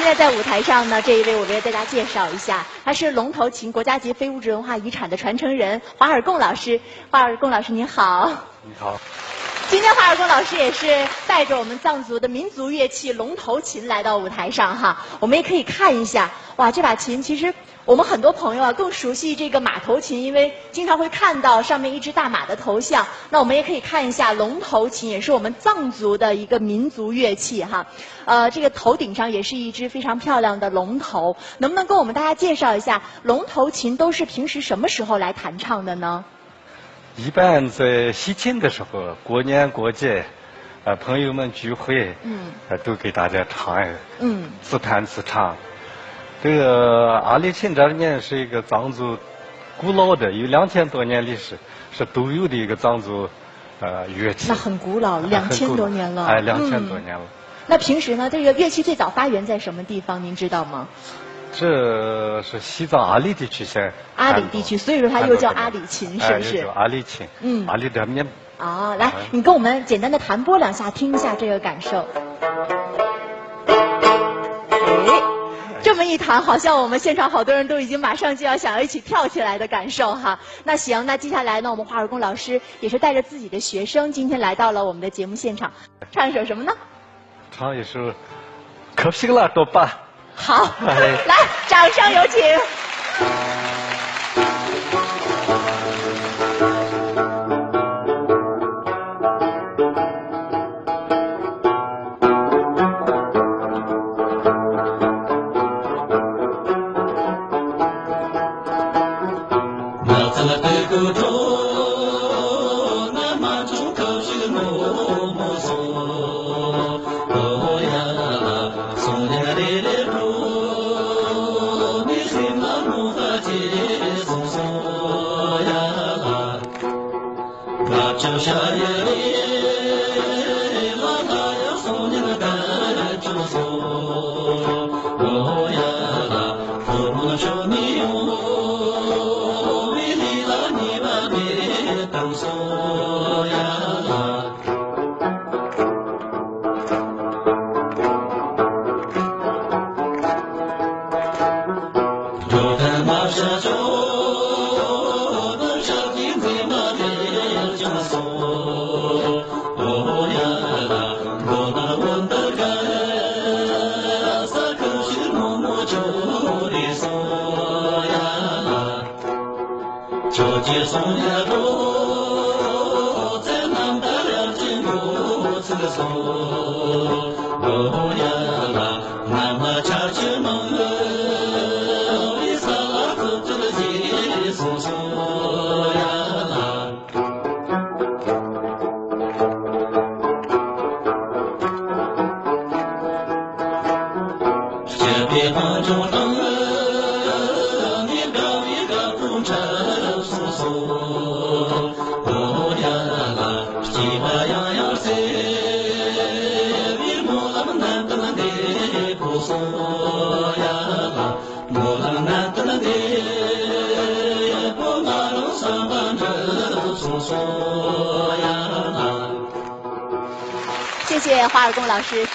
现在在舞台上呢，这一位我为大家介绍一下，他是龙头琴国家级非物质文化遗产的传承人华尔贡老师。华尔贡老师您好。你好。今天华尔贡老师也是带着我们藏族的民族乐器龙头琴来到舞台上哈，我们也可以看一下，哇，这把琴其实我们很多朋友啊更熟悉这个马头琴，因为经常会看到上面一只大马的头像。那我们也可以看一下龙头琴，也是我们藏族的一个民族乐器哈。这个头顶上也是一只非常漂亮的龙头，能不能跟我们大家介绍一下龙头琴都是平时什么时候来弹唱的呢？一般在喜庆的时候，过年过节，朋友们聚会，都给大家唱，自弹自唱。这个阿里琴这年是一个藏族古老的，有2000多年历史，是独有的一个藏族乐器。那很古老，2000多年了。哎，2000多年了。那平时呢，这个乐器最早发源在什么地方？您知道吗？这是西藏阿里地区先。阿里地区，所以说它又叫阿里琴，是不是？又叫阿里琴。阿里的面。哦，来，你跟我们简单的弹拨2下，听一下这个感受。这么一弹，好像我们现场好多人都已经马上就要想要一起跳起来的感受哈。那行，那接下来呢，我们华尔贡老师也是带着自己的学生，今天来到了我们的节目现场，唱一首什么呢？唱一首《可惜了多巴》。好，来，掌声有请。谢谢华尔贡老师。